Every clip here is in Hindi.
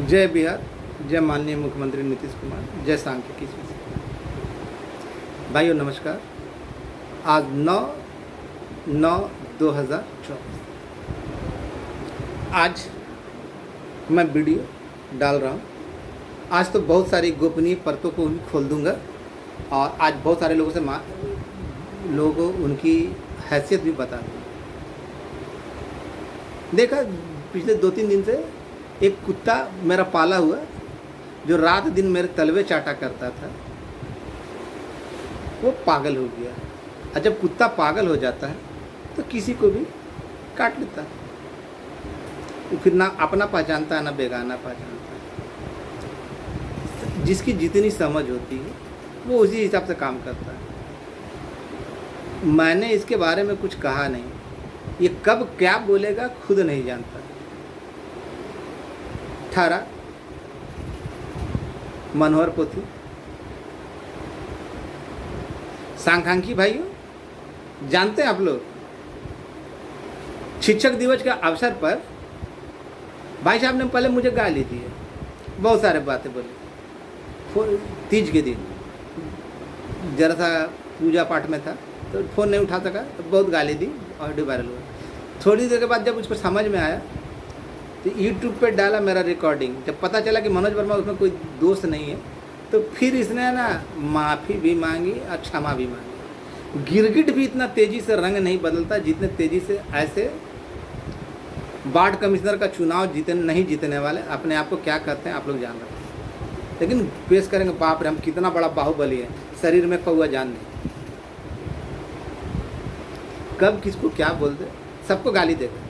जय बिहार, जय माननीय मुख्यमंत्री नीतीश कुमार, जय सांख्यिकी की। भाइयों नमस्कार। आज 9/9/2024 आज मैं वीडियो डाल रहा हूँ। आज तो बहुत सारी गोपनीय परतों को भी खोल दूंगा और आज बहुत सारे लोगों को उनकी हैसियत भी बता दूँगा। देखा पिछले 2-3 दिन से एक कुत्ता मेरा पाला हुआ जो रात दिन मेरे तलवे चाटा करता था, वो पागल हो गया। और जब कुत्ता पागल हो जाता है तो किसी को भी काट लेता है। वो फिर ना अपना पहचानता है ना बेगाना पहचानता है। जिसकी जितनी समझ होती है वो उसी हिसाब से काम करता है। मैंने इसके बारे में कुछ कहा नहीं, ये कब क्या बोलेगा खुद नहीं जानता। ठारा मनोहर पोथी, सांख्यिकी भाइयों, जानते हैं आप लोग शिक्षक दिवस के अवसर पर भाई साहब ने पहले मुझे गाली दी है, बहुत सारे बातें बोली। तीज के दिन जरा सा पूजा पाठ में था तो फ़ोन नहीं उठा सका तो बहुत गाली दी, ऑडियो वायरल हुआ। थोड़ी देर के बाद जब उसको समझ में आया तो यूट्यूब पे डाला मेरा रिकॉर्डिंग। जब पता चला कि मनोज वर्मा उसमें कोई दोस्त नहीं है तो फिर इसने ना माफ़ी भी मांगी और क्षमा भी मांगी। गिरगिट भी इतना तेज़ी से रंग नहीं बदलता जितने तेज़ी से ऐसे वार्ड कमिश्नर का चुनाव नहीं जीतने वाले अपने आप को क्या करते हैं आप लोग जान रहे हैं। लेकिन पेश करेंगे, बाप रे हम कितना बड़ा बाहुबली है, शरीर में कौआ जान नहीं। कब किसको क्या बोल दे, सबको गाली देगा,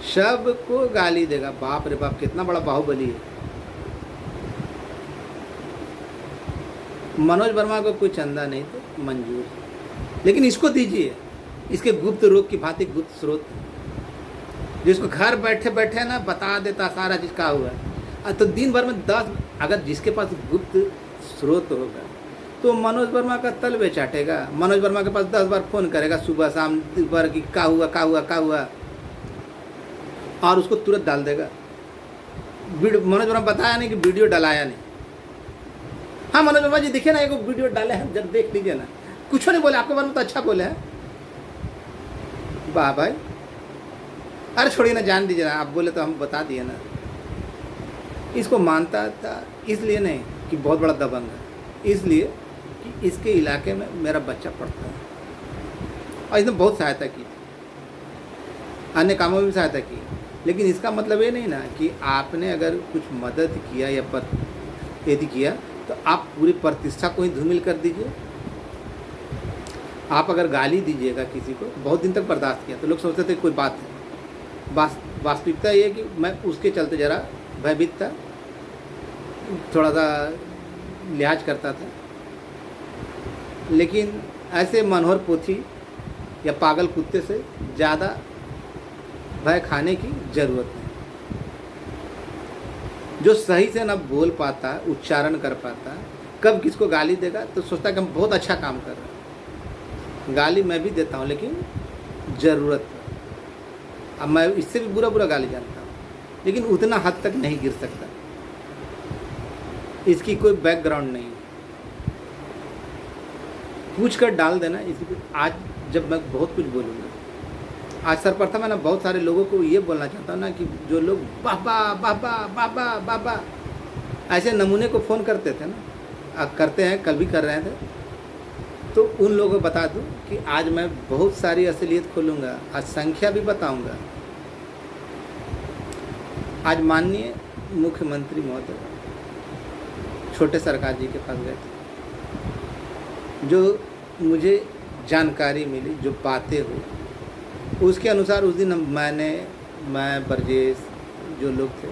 सबको गाली देगा। बाप रे बाप कितना बड़ा बाहुबली है। मनोज वर्मा को कोई चंदा नहीं तो मंजूर, लेकिन इसको दीजिए, इसके गुप्त रोग की भांति गुप्त स्रोत, जिसको घर बैठे बैठे ना बता देता सारा चीज़ का हुआ है। तो दिन भर में 10, अगर जिसके पास गुप्त स्रोत होगा तो मनोज वर्मा का तलवे चाटेगा। मनोज वर्मा के पास 10 बार फ़ोन करेगा सुबह शाम दोपहर की, क्या हुआ क्या हुआ क्या हुआ, और उसको तुरंत डाल देगा। मनोज वर्मा बताया नहीं कि वीडियो डलाया नहीं। हाँ मनोज वर्मा जी देखिए ना, एक वीडियो डाले हैं, जब देख लीजिए ना। कुछ नहीं बोले, आपके बारे में तो अच्छा बोले हैं। वाह भाई, अरे छोड़िए ना, जान दीजिए ना, आप बोले तो हम बता दिए ना। इसको मानता था इसलिए नहीं कि बहुत बड़ा दबंग है, इसलिए कि इसके इलाके में मेरा बच्चा पढ़ता है और इसने बहुत सहायता की, अन्य कामों में भी सहायता की। लेकिन इसका मतलब ये नहीं ना कि आपने अगर कुछ मदद किया या यदि किया तो आप पूरी प्रतिष्ठा को ही धूमिल कर दीजिए। आप अगर गाली दीजिएगा किसी को, बहुत दिन तक बर्दाश्त किया तो लोग सोचते थे कोई बात है। वास्तविकता ये है कि मैं उसके चलते ज़रा भयभीत था, थोड़ा सा लिहाज करता था। लेकिन ऐसे मनोहर पोथी या पागल कुत्ते से ज़्यादा भय खाने की ज़रूरत नहीं। जो सही से ना बोल पाता, उच्चारण कर पाता, कब किसको गाली देगा तो सोचता कि हम बहुत अच्छा काम कर रहे हैं। गाली मैं भी देता हूँ लेकिन ज़रूरत पर। अब मैं इससे भी बुरा गाली जानता हूँ, लेकिन उतना हद तक नहीं गिर सकता। इसकी कोई बैकग्राउंड नहीं, पूछ कर डाल देना। इसलिए आज जब मैं बहुत कुछ बोलूँगा, आज सर्वप्रथम है ना बहुत सारे लोगों को ये बोलना चाहता हूँ ना कि जो लोग बाबा बाबा बाबा बाबा ऐसे नमूने को फ़ोन करते थे ना, करते हैं, कल भी कर रहे थे, तो उन लोगों को बता दूँ कि आज मैं बहुत सारी असलियत खोलूँगा, आज संख्या भी बताऊँगा। आज माननीय मुख्यमंत्री महोदय छोटे सरकार जी के पास गए थे। जो मुझे जानकारी मिली, जो बातें हुई, उसके अनुसार उस दिन मैं ब्रजेश, जो लोग थे,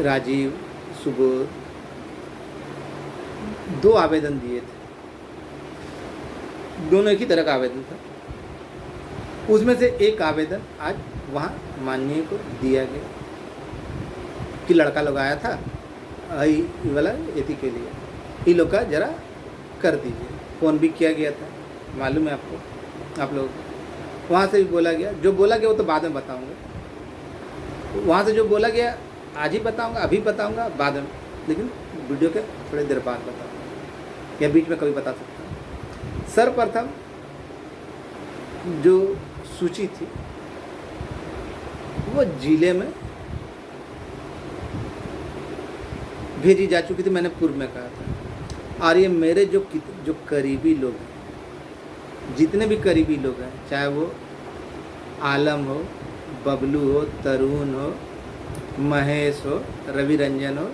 राजीव, सुबोध, 2 आवेदन दिए थे। दोनों एक ही तरह का आवेदन था। उसमें से एक आवेदन आज वहाँ माननीय को दिया गया कि लड़का लोग आया था ये वाला एथी के लिए, ये लोग का ज़रा कर दीजिए। फ़ोन भी किया गया था, मालूम है आपको, आप लोगों को। वहाँ से भी बोला गया, जो बोला गया वो तो बाद में बताऊँगा। वहाँ से जो बोला गया आज ही बताऊंगा, अभी बताऊंगा, बाद में, लेकिन वीडियो के थोड़ी देर बाद बताऊंगा या बीच में कभी बता सकता हूँ। सर्वप्रथम जो सूची थी वो जिले में भेजी जा चुकी थी, मैंने पूर्व में कहा था। और ये मेरे जो करीबी लोग हैं, जितने भी करीबी लोग हैं, चाहे वो आलम हो, बबलू हो, तरुण हो, महेश हो, रवि रंजन हो,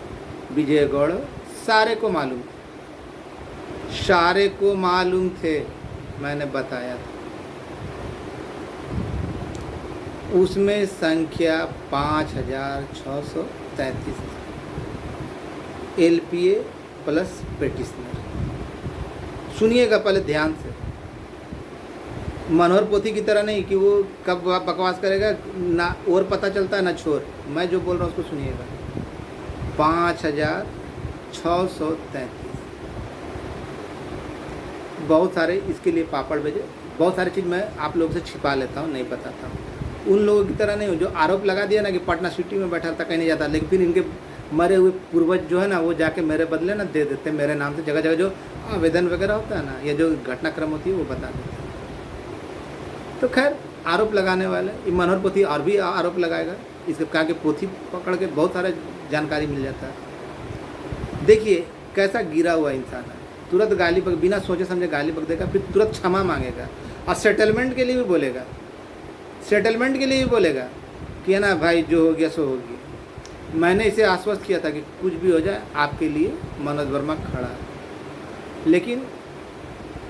विजय गौड़ हो, सारे को मालूम थे, मैंने बताया था। उसमें संख्या 5633 थी, LPA प्लस पेटिशनर। सुनिएगा पहले ध्यान से, मनोहर पोथी की तरह नहीं कि वो कब बकवास करेगा ना, और पता चलता है ना छोर। मैं जो बोल रहा हूँ उसको सुनिएगा। 5633। बहुत सारे इसके लिए पापड़ भेजे, बहुत सारी चीज़ मैं आप लोगों से छिपा लेता हूँ, नहीं बताता हूँ। उन लोगों की तरह नहीं हूँ जो आरोप लगा दिया ना कि पटना सिटी में बैठा था, कहीं नहीं जाता, लेकिन फिर इनके मरे हुए पूर्वज जो है ना, वो जाके मेरे बदले ना दे देते मेरे नाम से, जगह जगह जो आवेदन वगैरह होता है ना, या जो घटनाक्रम होती है वो बता देते हैं। तो खैर, आरोप लगाने वाले ये मनोहर पोथी और भी आरोप लगाएगा, इसके कहा कि पोथी पकड़ के बहुत सारा जानकारी मिल जाता है। देखिए कैसा गिरा हुआ इंसान है, तुरंत गाली बक, बिना सोचे समझे गाली बक देगा, फिर तुरंत क्षमा मांगेगा और सेटलमेंट के लिए भी बोलेगा, कि है ना भाई, जो हो गया सो हो गया। मैंने इसे आश्वस्त किया था कि कुछ भी हो जाए आपके लिए मनोज वर्मा खड़ा है, लेकिन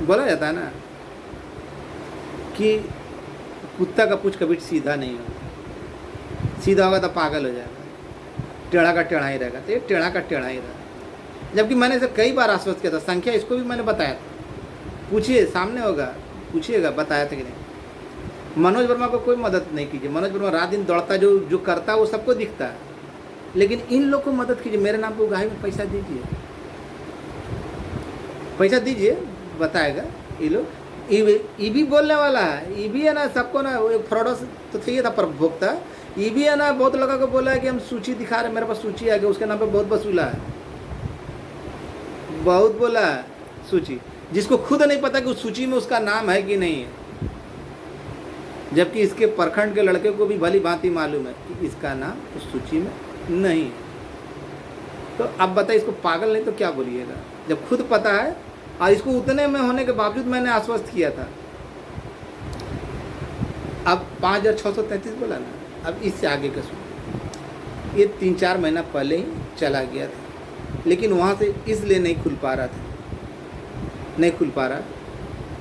बोला जाता है ना कि कुत्ता का पूंछ कभी सीधा नहीं होता, सीधा होगा तो पागल हो जाएगा, टेढ़ा का टेढ़ा ही रहेगा, तो ये टेढ़ा का टेढ़ा ही रहा। जबकि मैंने इसे कई बार आश्वस्त किया था, संख्या इसको भी मैंने बताया था, पूछिए सामने होगा, पूछिएगा बताया था कि नहीं। मनोज वर्मा को कोई मदद नहीं कीजिए, मनोज वर्मा रात दिन दौड़ता, जो करता है वो सबको दिखता है, लेकिन इन लोग को मदद कीजिए, मेरे नाम पर उगाही में पैसा दीजिए, बताएगा ये लोग। ई भी बोलने वाला है, ई भी है ना, सबको ना फ्रॉड तो चाहिए था प्रभुक्ता, ई भी है ना, बहुत लोगों को बोला है कि हम सूची दिखा रहे हैं, मेरे पास सूची आ गई, उसके नाम पे बहुत वसूला है, बहुत बोला है सूची, जिसको खुद नहीं पता कि उस सूची में उसका नाम है कि नहीं है, जबकि इसके प्रखंड के लड़के को भी भली भांति मालूम है कि इसका नाम उस सूची में नहीं है। तो अब बताइए, इसको पागल नहीं तो क्या बोलिएगा, जब खुद पता है और इसको उतने में होने के बावजूद मैंने आश्वस्त किया था। अब 5633 बोला ना, अब इससे आगे का सुनो। ये 3-4 महीना पहले ही चला गया था, लेकिन वहाँ से इसलिए नहीं खुल पा रहा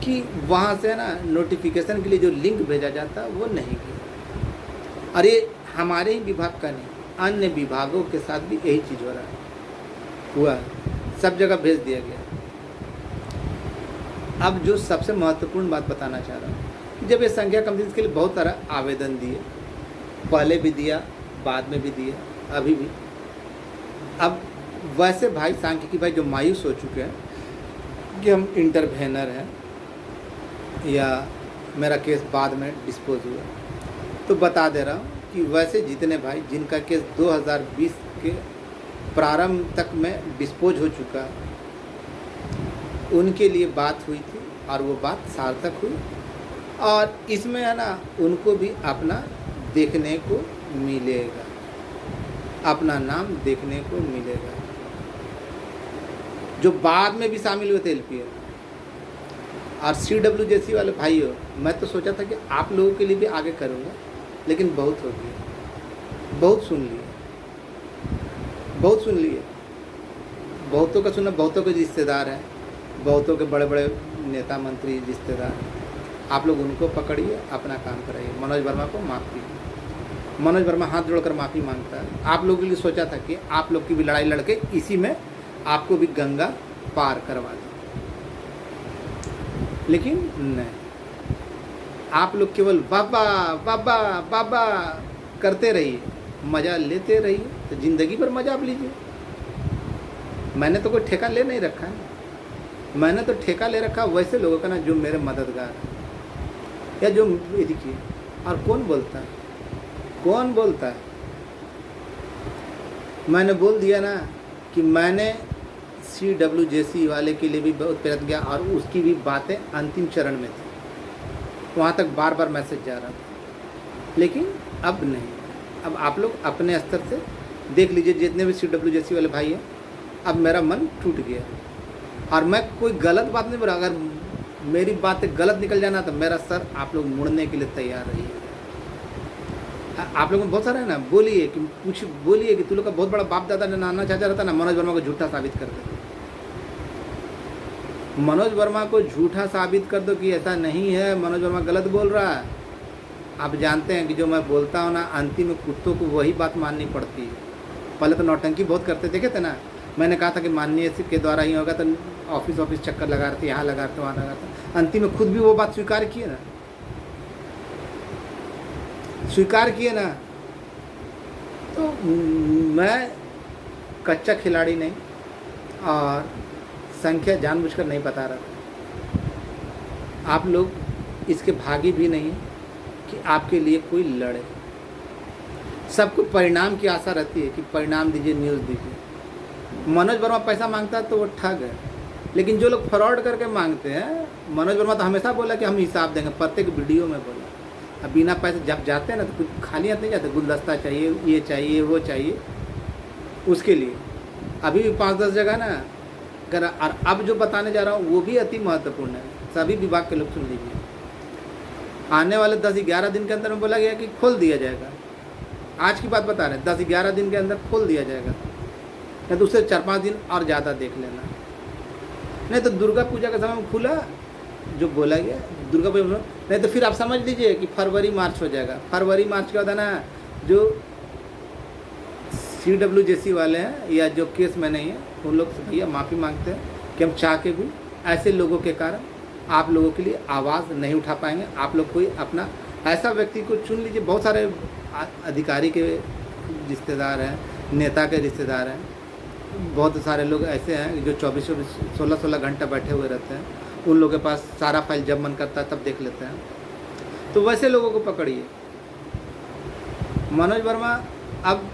कि वहाँ से ना नोटिफिकेशन के लिए जो लिंक भेजा जाता वो नहीं गया। और ये हमारे ही विभाग का नहीं, अन्य विभागों के साथ भी यही चीज़ हो रहा है, हुआ सब जगह भेज दिया गया। अब जो सबसे महत्वपूर्ण बात बताना चाह रहा हूँ, जब ये संख्या कम थी, इसके लिए बहुत सारा आवेदन दिए, पहले भी दिया, बाद में भी दिया, अभी भी। अब वैसे भाई सांख्यिकी भाई जो मायूस हो चुके हैं कि हम इंटरवेनर हैं या मेरा केस बाद में डिस्पोज हुआ, तो बता दे रहा हूँ कि वैसे जितने भाई जिनका केस 2020 के प्रारंभ तक में डिस्पोज हो चुका, उनके लिए बात हुई थी और वो बात सार्थक हुई, और इसमें है ना उनको भी अपना देखने को मिलेगा, अपना नाम देखने को मिलेगा, जो बाद में भी शामिल हुए थे LPA और CW जैसी वाले भाइयों। मैं तो सोचा था कि आप लोगों के लिए भी आगे करूँगा, लेकिन बहुत हो गया, बहुत सुन लिए, बहुतों का सुना, बहुतों के रिश्तेदार हैं, बहुतों के बड़े बड़े नेता मंत्री रिश्तेदार, आप लोग उनको पकड़िए, अपना काम कराइए। मनोज वर्मा को माफ़ी, मनोज वर्मा हाथ जोड़कर माफ़ी मांगता है। आप लोगों के लिए सोचा था कि आप लोग की भी लड़ाई लड़के इसी में आपको भी गंगा पार करवा दें, लेकिन नहीं, आप लोग केवल बाबा बाबा बाबा करते रहिए, मज़ा लेते रहिए, तो ज़िंदगी भर मज़ा आप लीजिए। मैंने तो कोई ठेका ले नहीं रखा है, मैंने तो ठेका ले रखा वैसे लोगों का ना जो मेरे मददगार है, या जो ये देखिए। और कौन बोलता है मैंने बोल दिया ना कि मैंने CWJC वाले के लिए भी बहुत प्रयत्न किया और उसकी भी बातें अंतिम चरण में थी, वहाँ तक बार बार मैसेज जा रहा था, लेकिन अब नहीं। अब आप लोग अपने स्तर से देख लीजिए, जितने भी CWJC वाले भाई हैं, अब मेरा मन टूट गया। और मैं कोई गलत बात नहीं बोल रहा, अगर मेरी बातें गलत निकल जाना तो मेरा सर आप लोग मुड़ने के लिए तैयार रहिए। आप लोगों में बहुत सारा है ना, बोलिए कि कुछ बोलिए कि तू लोग का बहुत बड़ा बाप दादा नाना चाचा रहता ना, मनोज वर्मा को झूठा साबित कर दो। मनोज वर्मा को झूठा साबित कर दो कि ऐसा नहीं है, मनोज वर्मा गलत बोल रहा है। आप जानते हैं कि जो मैं बोलता हूँ ना, अंतिम में कुत्तों को वही बात माननी पड़ती है। पहले तो नौटंकी बहुत करते, देखे थे ना, मैंने कहा था कि माननीय के द्वारा ही होगा, तो ऑफिस चक्कर लगा रहे थे, यहाँ लगाते वहाँ लगाते, अंतिम में खुद भी वो बात स्वीकार किए ना, स्वीकार किए ना। तो मैं कच्चा खिलाड़ी नहीं और संख्या जानबूझकर नहीं बता रहा था। आप लोग इसके भागी भी नहीं कि आपके लिए कोई लड़े। सबको परिणाम की आशा रहती है कि परिणाम दीजिए, न्यूज़ दीजिए। मनोज वर्मा पैसा मांगता है तो वो ठग है, लेकिन जो लोग फ्रॉड करके मांगते हैं, मनोज वर्मा तो हमेशा बोला कि हम हिसाब देंगे, प्रत्येक वीडियो में बोला। अब बिना पैसे जब जाते हैं ना तो कुछ खाली हाथ नहीं जाते, गुलदस्ता चाहिए, ये चाहिए, वो चाहिए, उसके लिए अभी भी 5-10 जगह ना कर। और अब जो बताने जा रहा हूँ वो भी अति महत्वपूर्ण है, सभी विभाग के लोग सुन लीजिए। आने वाले 10-11 दिन के अंदर में बोला गया कि खोल दिया जाएगा। आज की बात बता रहे हैं, 10-11 दिन के अंदर खोल दिया जाएगा, नहीं तो उससे 4-5 दिन और ज़्यादा देख लेना। नहीं तो दुर्गा पूजा के समय में खुला जो बोला गया, दुर्गा पूजा, नहीं तो फिर आप समझ लीजिए कि फरवरी-मार्च हो जाएगा। फरवरी-मार्च क्या होता है ना, जो CWJC वाले हैं या जो केस में नहीं है, उन लोग से भैया माफ़ी मांगते हैं कि हम चाह के भी ऐसे लोगों के कारण आप लोगों के लिए आवाज़ नहीं उठा पाएंगे। आप लोग कोई अपना ऐसा व्यक्ति को चुन लीजिए। बहुत सारे अधिकारी के रिश्तेदार हैं, नेता के रिश्तेदार हैं, बहुत सारे लोग ऐसे हैं जो 24-24, 16-16 घंटा बैठे हुए रहते हैं। उन लोगों के पास सारा फाइल जब मन करता है तब देख लेते हैं, तो वैसे लोगों को पकड़िए। मनोज वर्मा अब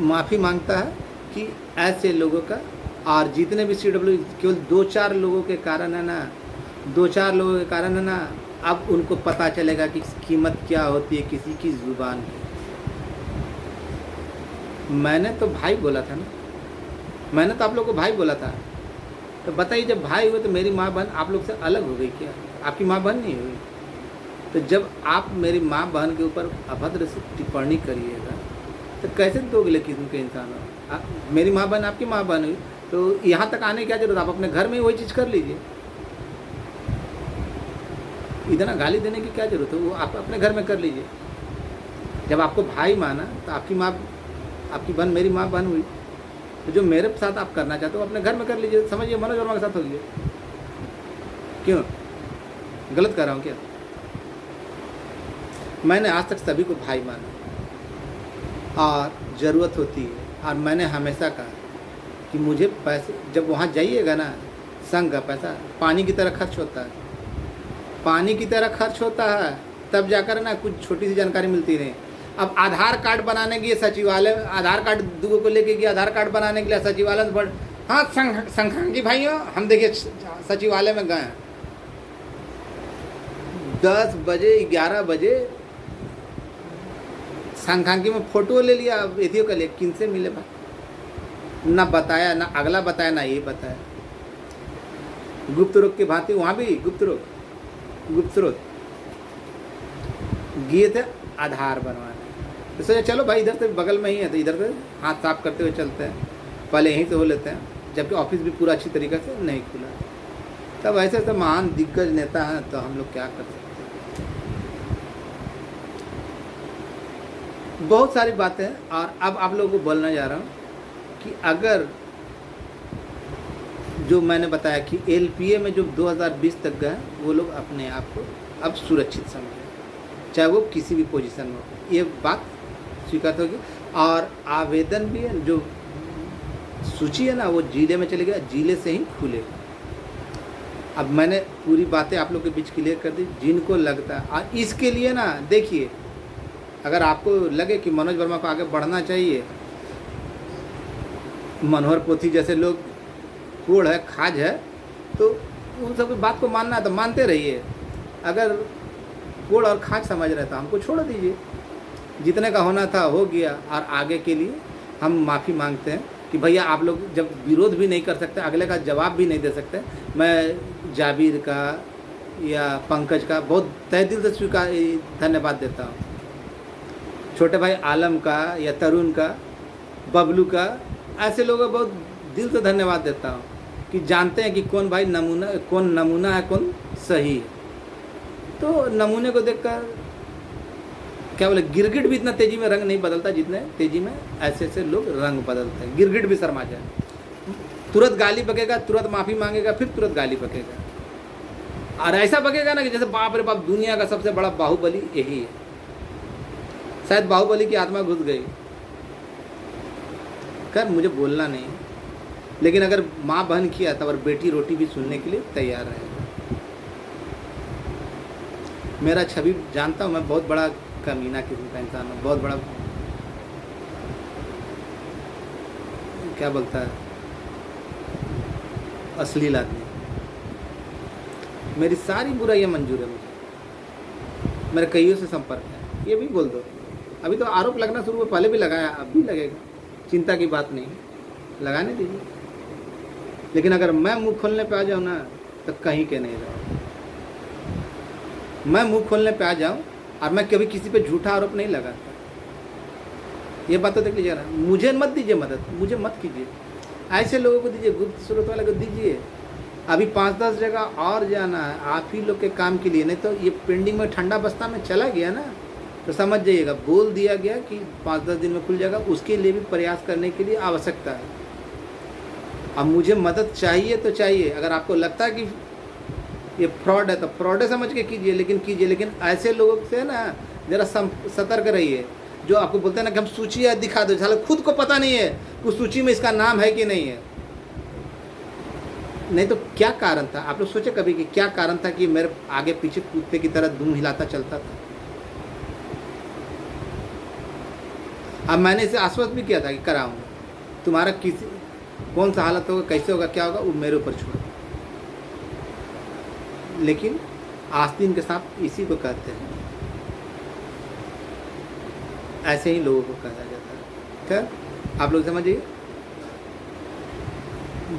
माफ़ी मांगता है कि ऐसे लोगों का, और जितने भी CW केवल 2-4 लोगों के कारण है ना, 2-4 लोगों के कारण है ना, अब उनको पता चलेगा कि कीमत क्या होती है किसी की ज़ुबान की। मैंने तो भाई बोला था ना, मैंने तो आप लोग को भाई बोला था। तो बताइए, जब भाई हुए तो मेरी माँ बहन आप लोग से अलग हो गई क्या? आपकी माँ बहन नहीं हुई? तो जब आप मेरी माँ बहन के ऊपर अभद्र से टिप्पणी करिएगा तो कैसे दोगले किस्म के इंसान हो? मेरी माँ बहन आपकी माँ बहन हुई, तो यहाँ तक आने की क्या जरूरत? आप अपने घर में ही वही चीज़ कर लीजिए। इतना गाली देने की क्या जरूरत है? वो आप अपने घर में कर लीजिए। जब आपको भाई माना तो आपकी माँ, आपकी बहन मेरी माँ बहन हुई, तो जो मेरे साथ आप करना चाहते हो अपने घर में कर लीजिए। समझिए, मनोज वर्मा के साथ हो गया। क्यों गलत कर रहा हूँ क्या? मैंने आज तक सभी को भाई माना, और ज़रूरत होती है, और मैंने हमेशा कहा कि मुझे पैसे, जब वहाँ जाइएगा ना, संघ का पैसा पानी की तरह खर्च होता है, पानी की तरह खर्च होता है, तब जाकर ना कुछ छोटी सी जानकारी मिलती नहीं। अब आधार कार्ड बनाने के लिए सचिवालय, आधार कार्ड दूगों को लेके गया, आधार कार्ड बनाने के लिए सचिवालय में, हाँ संघांगी भाइयों, हम देखिए सचिवालय में गए 10 बजे 11 बजे, संघांगी में फ़ोटो ले लिया। एथियो का ले, किन से मिले भाई? ना बताया, ना अगला बताया, ना ये बताया। गुप्त रोग की भांति वहाँ भी गुप्त स्रोत गए थे आधार बनवाने। तो सोचा चलो भाई इधर से बगल में ही है, तो इधर से हाथ साफ करते हुए चलते हैं, पहले यहीं से हो लेते हैं, जबकि ऑफिस भी पूरा अच्छी तरीके से नहीं खुला। तब ऐसे तो महान दिग्गज नेता हैं, तो हम लोग क्या कर सकते हैं? बहुत सारी बातें हैं। और अब आप लोगों को बोलना जा रहा हूँ कि अगर जो मैंने बताया कि LPA में जो 2020 तक गए, वो लोग अपने आप को अब सुरक्षित समझें, चाहे वो किसी भी पोजीशन में हो। ये बात स्वीकार होगी। और आवेदन भी है, जो सूची है ना, वो जिले में चलेगा, जिले से ही खुलेगा। अब मैंने पूरी बातें आप लोग के बीच क्लियर कर दी, जिनको लगता है। और इसके लिए ना देखिए, अगर आपको लगे कि मनोज वर्मा को आगे बढ़ना चाहिए, मनोहर पोथी जैसे लोग कूड़ है, खाज है, तो उन सब बात को मानना है तो मानते रहिए। अगर कूड़ और खाज समझ रहे तो हमको छोड़ दीजिए। जितने का होना था हो गया, और आगे के लिए हम माफ़ी मांगते हैं कि भैया आप लोग जब विरोध भी नहीं कर सकते, अगले का जवाब भी नहीं दे सकते, मैं जाबिर का या पंकज का बहुत तहे दिल से स्वीकार धन्यवाद देता हूँ। छोटे भाई आलम का या तरुण का, बबलू का, ऐसे लोगों को बहुत दिल से धन्यवाद देता हूँ कि जानते हैं कि कौन भाई नमूना, कौन नमूना है, कौन सही है। तो नमूने को देखकर क्या बोले, गिरगिट भी इतना तेज़ी में रंग नहीं बदलता जितने तेज़ी में ऐसे ऐसे लोग रंग बदलते हैं। गिरगिट भी शर्मा जाए, तुरंत गाली बकेगा, तुरंत माफ़ी मांगेगा, फिर तुरंत गाली बकेगा, और ऐसा बकेगा ना कि जैसे बाप रे बाप दुनिया का सबसे बड़ा बाहुबली यही है। शायद बाहुबली की आत्मा घुस गई। खैर मुझे बोलना नहीं, लेकिन अगर माँ बहन किया तब और बेटी रोटी भी सुनने के लिए तैयार रहेगा। मेरा छवि जानता हूँ, मैं बहुत बड़ा कमीना किस्म का इंसान हूँ, बहुत बड़ा क्या बोलता है, अश्लील आदमी। मेरी सारी बुराइयाँ मंजूर है मुझे, मेरे कईयों से संपर्क है, ये भी बोल दो। अभी तो आरोप लगना शुरू हुआ, पहले भी लगाया, अब भी लगेगा, चिंता की बात नहीं, लगाने दीजिए। लेकिन अगर मैं मुंह खोलने पे आ जाऊँ ना तो कहीं के नहीं रहो। मैं मुंह खोलने पे आ जाऊँ और मैं कभी किसी पे झूठा आरोप नहीं लगाता, ये बात तो देख लीजिए ना। मुझे मत दीजिए मदद, मुझे मत कीजिए, ऐसे लोगों को दीजिए, गुप्त स्रोत वाले को दीजिए। अभी 5-10 जगह और जाना है आप ही लोग के काम के लिए, नहीं तो ये पेंडिंग में ठंडा बस्ता में चला गया ना, तो समझ जाइएगा बोल दिया गया कि 5-10 दिन में खुल जाएगा, उसके लिए भी प्रयास करने के लिए आवश्यकता है। अब मुझे मदद चाहिए तो चाहिए, अगर आपको लगता है कि ये फ्रॉड है तो फ्रॉड है समझ के कीजिए, लेकिन कीजिए। लेकिन ऐसे लोगों से ना ज़रा सतर्क रहिए, जो आपको बोलते हैं ना कि हम सूची है दिखा दो, साला खुद को पता नहीं है उस सूची में इसका नाम है कि नहीं है। नहीं तो क्या कारण था, आप लोग सोचे कभी कि क्या कारण था कि मेरे आगे पीछे कुत्ते की तरह दुम हिलाता चलता था। अब मैंने इसे आश्वस्त भी किया था कि कराऊंगा, तुम्हारा किसी कौन सा हालत होगा, कैसे होगा, क्या होगा, वो मेरे ऊपर छोड़ो। लेकिन आस्तीन के सांप इसी को कहते हैं, ऐसे ही लोगों को कहा जाता है। खैर आप लोग समझिए,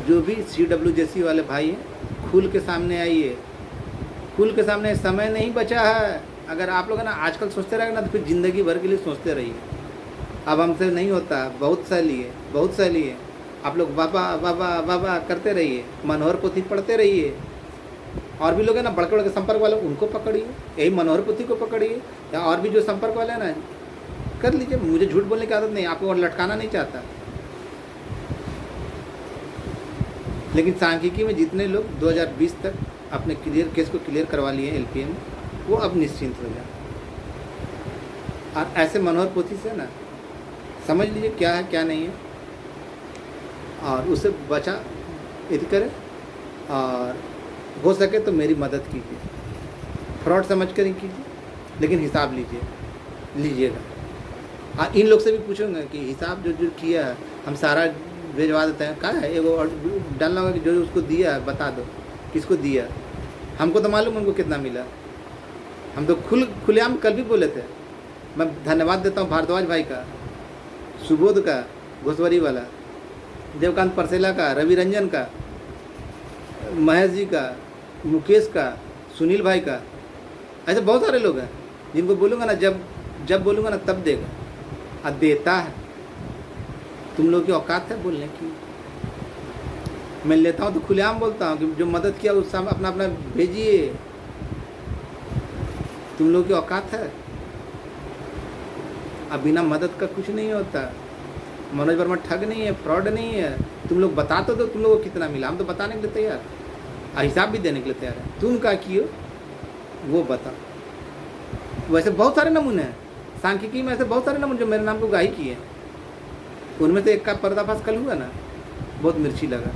जो भी CWJC वाले भाई हैं खुल के सामने आइए, खुल के सामने, समय नहीं बचा है। अगर आप लोग ना आजकल सोचते रहेंगे ना तो फिर ज़िंदगी भर के लिए सोचते रहिए। अब हमसे नहीं होता, बहुत सही है, बहुत सही है। आप लोग बाबा बाबा बाबा करते रहिए, मनोहर पोथी पढ़ते रहिए, और भी लोग हैं ना बड़के बड़के संपर्क वाले, उनको पकड़िए, यही मनोहर पोथी को पकड़िए, या और भी जो संपर्क वाले हैं ना कर लीजिए। मुझे झूठ बोलने की आदत नहीं, आपको और लटकाना नहीं चाहता। लेकिन सांख्यिकी में जितने लोग 2020 तक अपने केस को क्लियर करवा लिए LPA में, वो अब निश्चिंत हो जाए। और ऐसे मनोहर पोथी से ना समझ लीजिए क्या है क्या नहीं है, और उससे बचा यदि करें, और हो सके तो मेरी मदद कीजिए। फ्रॉड समझ कर ही कीजिए, लेकिन हिसाब लीजिएगा। हाँ, इन लोग से भी पूछूंगा कि हिसाब जो किया है हम सारा भेजवा देते हैं, कहाँ है एगो और डालना होगा कि जो उसको दिया है बता दो किसको दिया। हमको तो मालूम हमको कितना मिला, हम तो खुलेआम कल भी बोले थे। मैं धन्यवाद देता हूँ भारद्वाज भाई का, सुबोध का, घोसवरी वाला, देवकांत परसेला का, रवि रंजन का, महेश जी का, मुकेश का, सुनील भाई का। ऐसे बहुत सारे लोग हैं जिनको बोलूँगा ना, जब बोलूँगा ना तब देगा, और देता है। तुम लोग की औकात है बोलने की। मैं लेता हूँ तो खुलेआम बोलता हूँ कि जो मदद किया उस समय अपना अपना भेजिए। तुम लोग की औकात है। अब बिना मदद का कुछ नहीं होता। मनोज वर्मा ठग नहीं है, फ्रॉड नहीं है। तुम लोग बता तो दो तुम लोगों को कितना मिला, हम तो बताने के लिए तैयार, हिसाब भी देने के लिए तैयार है। तुम क्या किए वो बताओ। वैसे बहुत सारे नमूने हैं सांख्यिकी में, ऐसे बहुत सारे नमूने जो मेरे नाम को गाही किए, उनमें से एक का पर्दाफाश कल हुआ ना, बहुत मिर्ची लगा।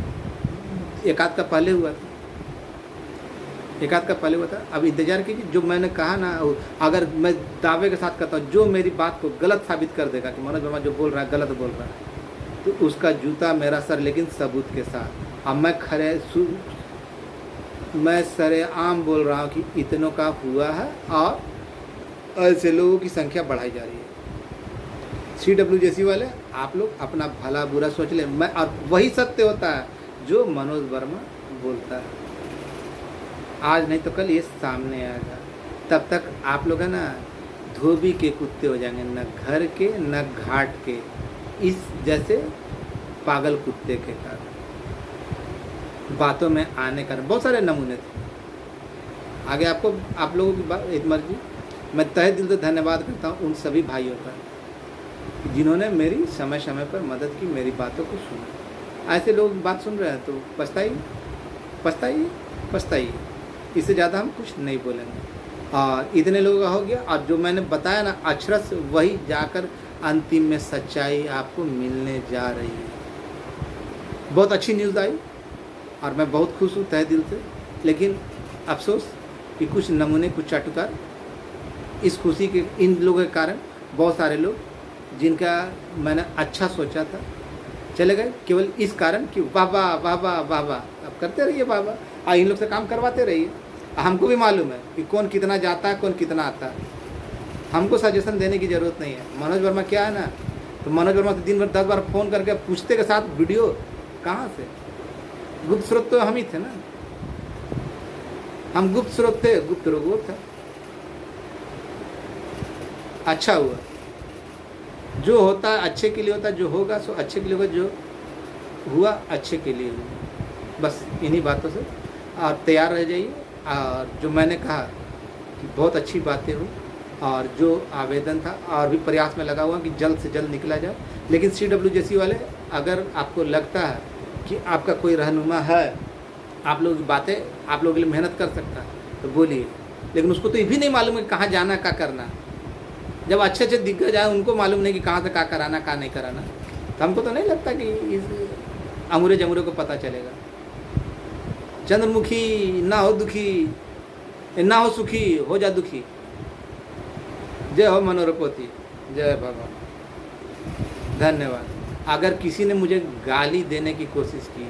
एक आध का पहले हुआ था, एक आध का पहले हुआ था। अब इंतजार कीजिए, जो मैंने कहा ना, अगर मैं दावे के साथ कहता हूँ, जो मेरी बात को गलत साबित कर देगा कि मनोज वर्मा जो बोल रहा है गलत बोल रहा है, तो उसका जूता मेरा सर, लेकिन सबूत के साथ। अब मैं सरेआम बोल रहा हूँ कि इतनों का हुआ है और ऐसे लोगों की संख्या बढ़ाई जा रही है। CWJC वाले, आप लोग अपना भला बुरा सोच ले। मैं, और वही सत्य होता है जो मनोज वर्मा बोलता है। आज नहीं तो कल ये सामने आएगा। तब तक आप लोग है ना धोबी के कुत्ते हो जाएंगे, न घर के न घाट के, इस जैसे पागल कुत्ते के कारण। बातों में आने का बहुत सारे नमूने थे। आगे आपको, आप लोगों की बात एक मर्जी। मैं तहे दिल से धन्यवाद करता हूँ उन सभी भाइयों का जिन्होंने मेरी समय समय पर मदद की, मेरी बातों को सुना। ऐसे लोग बात सुन रहे हैं तो पछताइए, पछताइए, पछताइए। इससे ज़्यादा हम कुछ नहीं बोलेंगे। और इतने लोगों का हो गया। और जो मैंने बताया ना अक्षरश, वही जाकर अंतिम में सच्चाई आपको मिलने जा रही है। बहुत अच्छी न्यूज़ आई और मैं बहुत खुश हूँ तहे दिल से। लेकिन अफसोस कि कुछ नमूने, कुछ चाटुकार इस खुशी के, इन लोगों के कारण बहुत सारे लोग जिनका मैंने अच्छा सोचा था चले गए, केवल इस कारण कि वाह वाह वाह वाह वाह वाह। अब करते रहिए वाह वाह, और इन लोग से काम करवाते रहिए। हमको भी मालूम है कि कौन कितना जाता है, कौन कितना आता है। हमको सजेशन देने की ज़रूरत नहीं है। मनोज वर्मा क्या है ना, तो मनोज वर्मा से दिन भर 10 बार फ़ोन करके पूछते के साथ वीडियो कहाँ से। गुप्त स्रोत तो हम ही थे ना, हम गुप्त स्रोत थे, गुप्त रोगो था। अच्छा हुआ, जो होता है अच्छे के लिए होता है, जो होगा सो अच्छे के लिए होगा, जो हुआ अच्छे के लिए हुआ। बस इन्हीं बातों से और तैयार रह जाइए। और जो मैंने कहा कि बहुत अच्छी बातें हुई, और जो आवेदन था और भी प्रयास में लगा हुआ कि जल्द से जल्द निकला जाए। लेकिन CWJC वाले, अगर आपको लगता है कि आपका कोई रहनुमा है, आप लोगों की बातें आप लोगों के लिए मेहनत कर सकता है, तो बोलिए। लेकिन उसको तो ये भी नहीं मालूम है कहाँ जाना, क्या करना। जब अच्छे अच्छे दिग्गज आए, उनको मालूम नहीं कि कहाँ से क्या कराना, क्या नहीं कराना। तो हमको तो नहीं लगता कि इस अमूरे जमूरे को पता चलेगा। चंद्रमुखी ना हो दुखी, ना हो सुखी, हो जा दुखी। जय हो मनोरपोती, जय भगवान। धन्यवाद। अगर किसी ने मुझे गाली देने की कोशिश की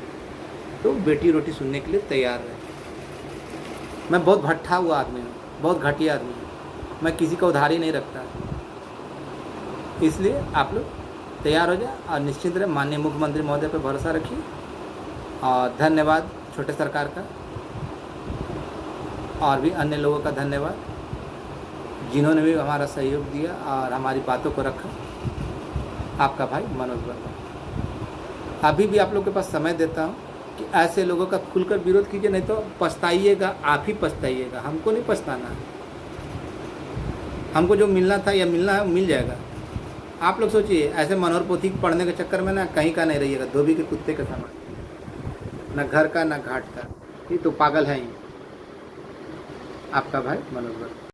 तो बेटी रोटी सुनने के लिए तैयार रहे। मैं बहुत भट्ठा हुआ आदमी हूँ, बहुत घटिया आदमी हूँ। मैं किसी का उधारी नहीं रखता। इसलिए आप लोग तैयार हो जाए और निश्चित रहे। माननीय मुख्यमंत्री महोदय पर भरोसा रखिए। और धन्यवाद छोटे सरकार का, और भी अन्य लोगों का धन्यवाद जिन्होंने भी हमारा सहयोग दिया और हमारी बातों को रखा। आपका भाई मनोज वर्मा। अभी भी आप लोग के पास समय देता हूँ कि ऐसे लोगों का खुलकर विरोध कीजिए, नहीं तो पछताइएगा, आप ही पछताइएगा। हमको नहीं पछताना। हमको जो मिलना था या मिलना है मिल जाएगा। आप लोग सोचिए, ऐसे मनोहर पोथी पढ़ने के चक्कर में ना कहीं का नहीं रहिएगा, धोबी के कुत्ते के समान, ना घर का ना घाट का। ये तो पागल है ही। आपका भाई मनोज वर्मा।